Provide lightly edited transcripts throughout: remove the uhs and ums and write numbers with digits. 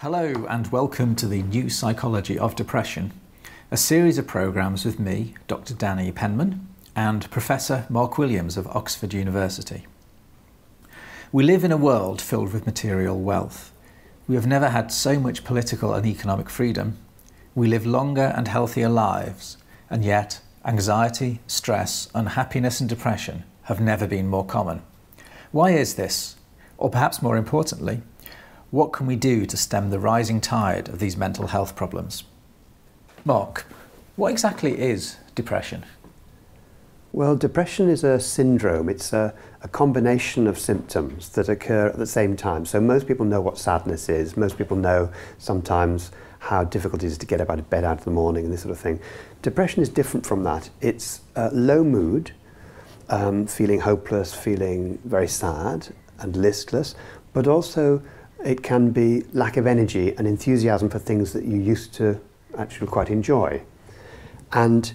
Hello and welcome to the New Psychology of Depression, a series of programmes with me, Dr. Danny Penman, and Professor Mark Williams of Oxford University. We live in a world filled with material wealth. We have never had so much political and economic freedom. We live longer and healthier lives, and yet anxiety, stress, unhappiness and depression have never been more common. Why is this? Or perhaps more importantly, what can we do to stem the rising tide of these mental health problems? Mark, what exactly is depression? Well, depression is a syndrome. It's a combination of symptoms that occur at the same time. So most people know what sadness is. Most people know sometimes how difficult it is to get out of bed out in the morning and this sort of thing. Depression is different from that. It's low mood, feeling hopeless, feeling very sad and listless, but also it can be lack of energy and enthusiasm for things that you used to actually quite enjoy. And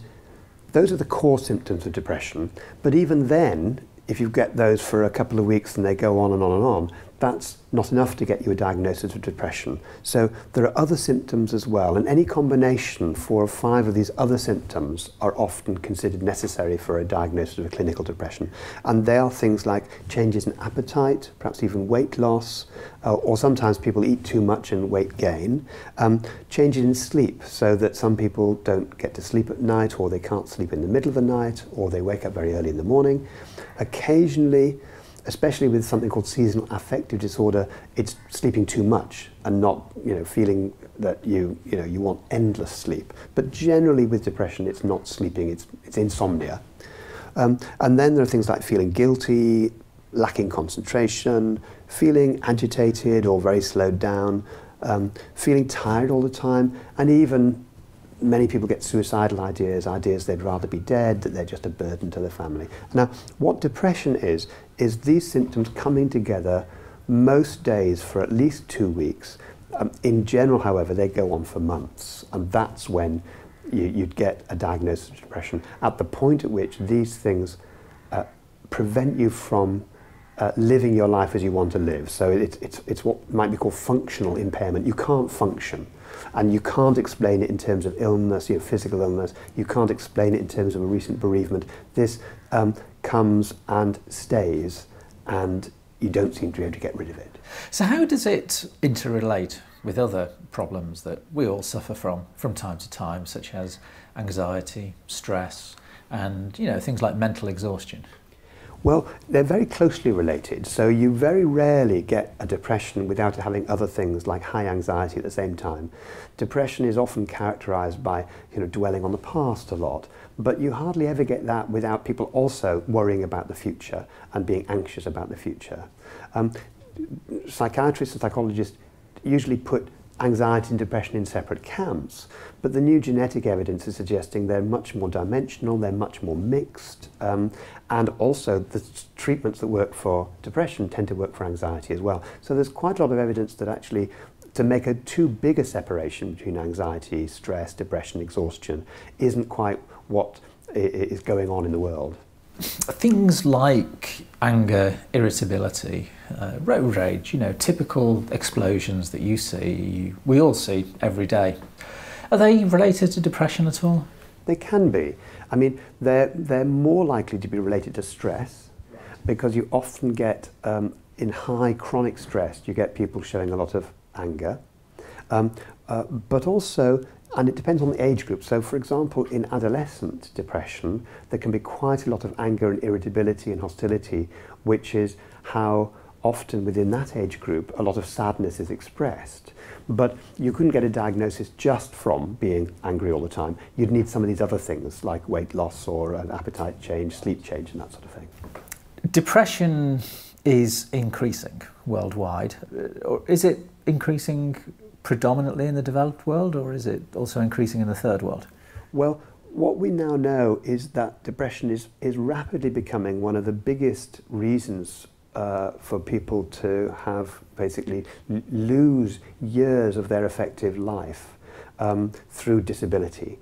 those are the core symptoms of depression. But even then, if you get those for a couple of weeks and they go on and on and on, that's not enough to get you a diagnosis of depression. So there are other symptoms as well, and any combination, 4 or 5 of these other symptoms are often considered necessary for a diagnosis of a clinical depression. And they are things like changes in appetite, perhaps even weight loss, or sometimes people eat too much and weight gain, changes in sleep, so that some people don't get to sleep at night, or they can't sleep in the middle of the night, or they wake up very early in the morning. Occasionally, especially with something called seasonal affective disorder, it's sleeping too much and not, feeling that you want endless sleep. But generally with depression, it's not sleeping, it's insomnia. And then there are things like feeling guilty, lacking concentration, feeling agitated or very slowed down, feeling tired all the time, and even many people get suicidal ideas they'd rather be dead, that they're just a burden to the family. Now, what depression is these symptoms coming together most days for at least 2 weeks. In general, however, they go on for months, and that's when you'd get a diagnosis of depression, at the point at which these things prevent you from living your life as you want to live. So it's what might be called functional impairment. You can't function. And you can't explain it in terms of illness, physical illness. You can't explain it in terms of a recent bereavement. This comes and stays, and you don't seem to be able to get rid of it. So how does it interrelate with other problems that we all suffer from time to time, such as anxiety, stress, and things like mental exhaustion? Well, they're very closely related, so you very rarely get a depression without having other things like high anxiety at the same time. Depression is often characterized by dwelling on the past a lot, but you hardly ever get that without people also worrying about the future and being anxious about the future. Psychiatrists and psychologists usually put anxiety and depression in separate camps, but the new genetic evidence is suggesting they're much more dimensional, they're much more mixed, and also the treatments that work for depression tend to work for anxiety as well. So there's quite a lot of evidence that actually to make a too big a separation between anxiety, stress, depression, exhaustion isn't quite what is going on in the world. Things like anger, irritability, road rage, typical explosions that you see, we all see every day. Are they related to depression at all? They can be. I mean, they're more likely to be related to stress, because you often get, in high chronic stress, you get people showing a lot of anger, but also, and it depends on the age group. So, for example, in adolescent depression, there can be quite a lot of anger and irritability and hostility, which is how often within that age group a lot of sadness is expressed. But you couldn't get a diagnosis just from being angry all the time. You'd need some of these other things like weight loss or an appetite change, sleep change and that sort of thing. Depression is increasing worldwide. Or is it increasing predominantly in the developed world, or is it also increasing in the third world? Well, what we now know is that depression is rapidly becoming one of the biggest reasons for people to have basically lose years of their effective life through disability.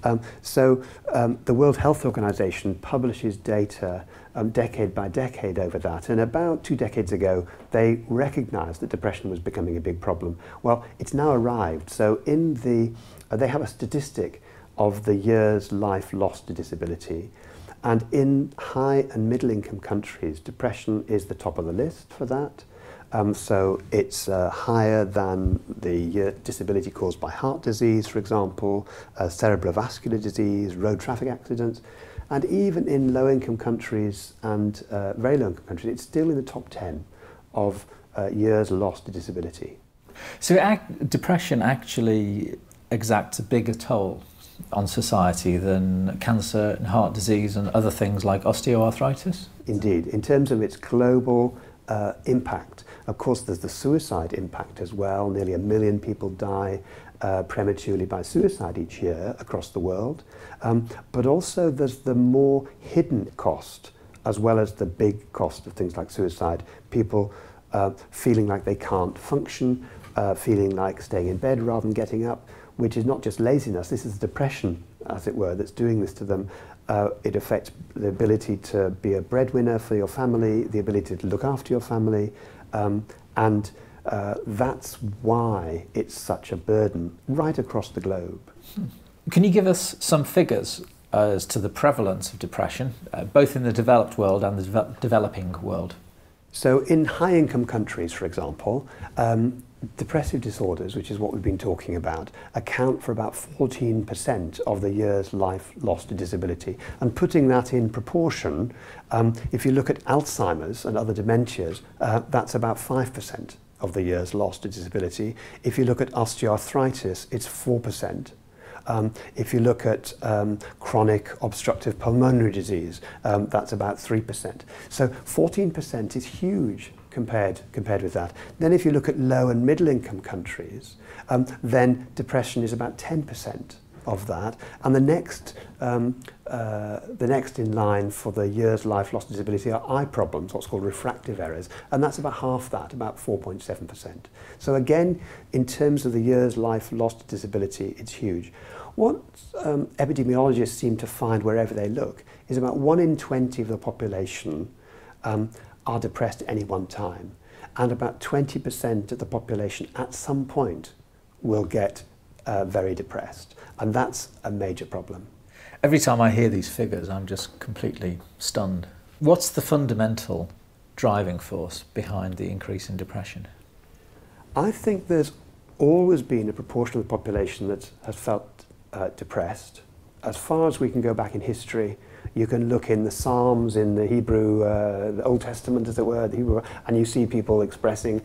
The World Health Organization publishes data decade by decade over that, and about 2 decades ago they recognized that depression was becoming a big problem. Well, it's now arrived, so they have a statistic of the years life lost to disability, and in high and middle income countries depression is the top of the list for that. So it's higher than the disability caused by heart disease, for example, cerebrovascular disease, road traffic accidents, and even in low-income countries and very low-income countries, it's still in the top 10 of years lost to disability. So depression actually exacts a bigger toll on society than cancer and heart disease and other things like osteoarthritis? Indeed. In terms of its global impact, of course there's the suicide impact as well. Nearly 1 million people die prematurely by suicide each year across the world. But also there's the more hidden cost as well as the big cost of things like suicide. People feeling like they can't function, feeling like staying in bed rather than getting up, which is not just laziness, this is depression, as it were, that's doing this to them. It affects the ability to be a breadwinner for your family, the ability to look after your family, and that's why it's such a burden right across the globe. Can you give us some figures as to the prevalence of depression, both in the developed world and the developing world? So in high-income countries, for example, depressive disorders, which is what we've been talking about, account for about 14% of the year's life lost to disability. And putting that in proportion, if you look at Alzheimer's and other dementias, that's about 5% of the years lost to disability. If you look at osteoarthritis, it's 4%. If you look at chronic obstructive pulmonary disease, that's about 3%. So 14% is huge compared with that. Then if you look at low and middle income countries, then depression is about 10% of that. And the next in line for the years life lost to disability are eye problems, what's called refractive errors, and that's about half that, about 4.7%. So again, in terms of the years life lost to disability, it's huge. What epidemiologists seem to find wherever they look is about 1 in 20 of the population are depressed at any one time, and about 20% of the population at some point will get very depressed, and that's a major problem. Every time I hear these figures, I'm just completely stunned. What's the fundamental driving force behind the increase in depression? I think there's always been a proportion of the population that has felt depressed. As far as we can go back in history, you can look in the Psalms, in the Hebrew, the Old Testament, as it were, the Hebrew, and you see people expressing,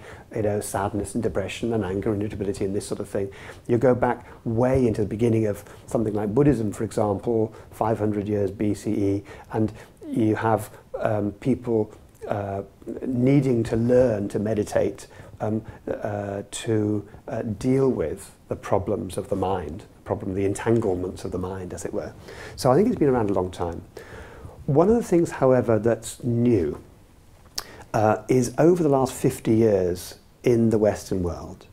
sadness and depression and anger and irritability and this sort of thing. You go back way into the beginning of something like Buddhism, for example, 500 years BCE, and you have people needing to learn to meditate to deal with the problems of the mind, the entanglements of the mind, as it were. So I think it's been around a long time. One of the things, however, that's new is over the last 50 years in the Western world,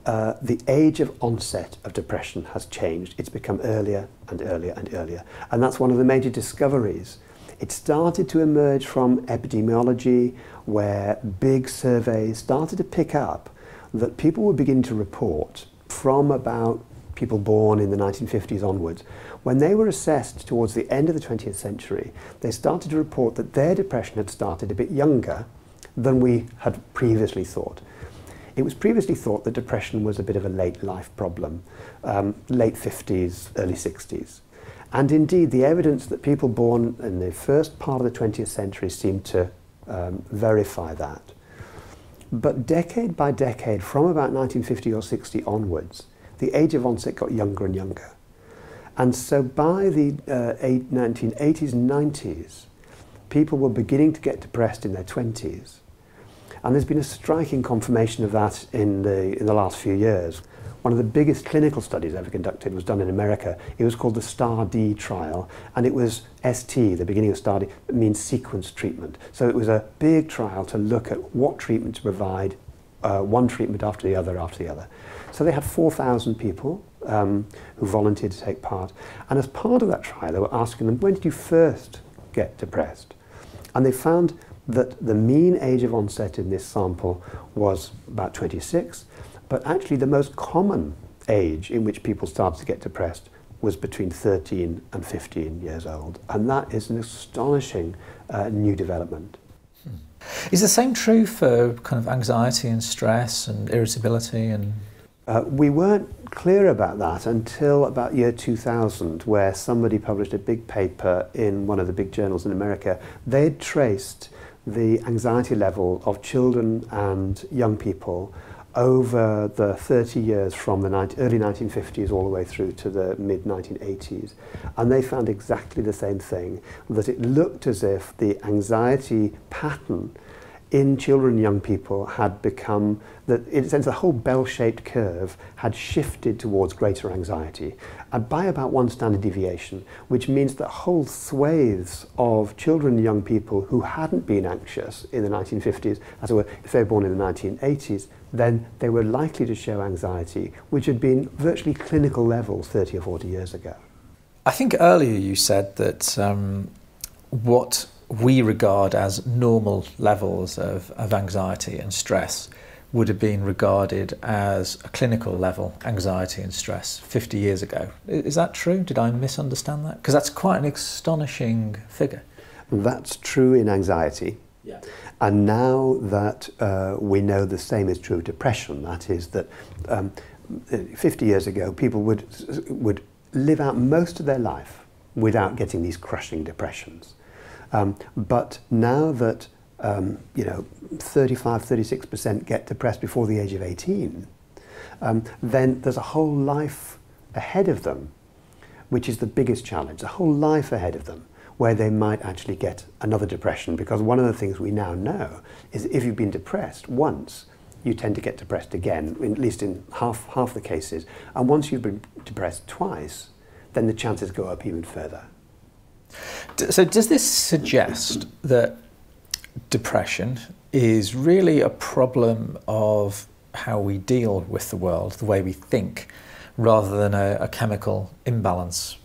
the age of onset of depression has changed. It's become earlier and earlier and earlier. And that's one of the major discoveries. It started to emerge from epidemiology, where big surveys started to pick up that people were beginning to report from about people born in the 1950s onwards. When they were assessed towards the end of the 20th century, they started to report that their depression had started a bit younger than we had previously thought. It was previously thought that depression was a bit of a late life problem, late 50s, early 60s. And indeed, the evidence that people born in the first part of the 20th century seemed to verify that. But decade by decade, from about 1950 or 60 onwards, the age of onset got younger and younger. And so by the 1980s and 90s, people were beginning to get depressed in their 20s. And there's been a striking confirmation of that in the last few years. One of the biggest clinical studies ever conducted was done in America. It was called the STAR-D trial, and it was ST, the beginning of STAR-D, that means sequence treatment. So it was a big trial to look at what treatment to provide one treatment after the other after the other. So they had 4,000 people who volunteered to take part. And as part of that trial, they were asking them, when did you first get depressed? And they found that the mean age of onset in this sample was about 26, but actually the most common age in which people started to get depressed was between 13 and 15 years old. And that is an astonishing new development. Is the same true for kind of anxiety and stress and irritability? And we weren't clear about that until about year 2000, where somebody published a big paper in one of the big journals in America. They'd traced the anxiety level of children and young people over the 30 years from the early 1950s all the way through to the mid-1980s. And they found exactly the same thing, that it looked as if the anxiety pattern in children and young people had become, that in a sense the whole bell-shaped curve had shifted towards greater anxiety by about one standard deviation, which means that whole swathes of children and young people who hadn't been anxious in the 1950s, as it were, if they were born in the 1980s, then they were likely to show anxiety, which had been virtually clinical levels 30 or 40 years ago. I think earlier you said that what we regard as normal levels of anxiety and stress would have been regarded as a clinical level anxiety and stress 50 years ago. Is that true? Did I misunderstand that? Because that's quite an astonishing figure. That's true in anxiety. Yeah. And now that we know the same is true of depression, that is that 50 years ago people would live out most of their life without getting these crushing depressions. But now that 35, 36% get depressed before the age of 18, then there's a whole life ahead of them, which is the biggest challenge, a whole life ahead of them, where they might actually get another depression. Because one of the things we now know is if you've been depressed once, you tend to get depressed again, at least in half the cases. And once you've been depressed twice, then the chances go up even further. So does this suggest that depression is really a problem of how we deal with the world, the way we think, rather than a chemical imbalance?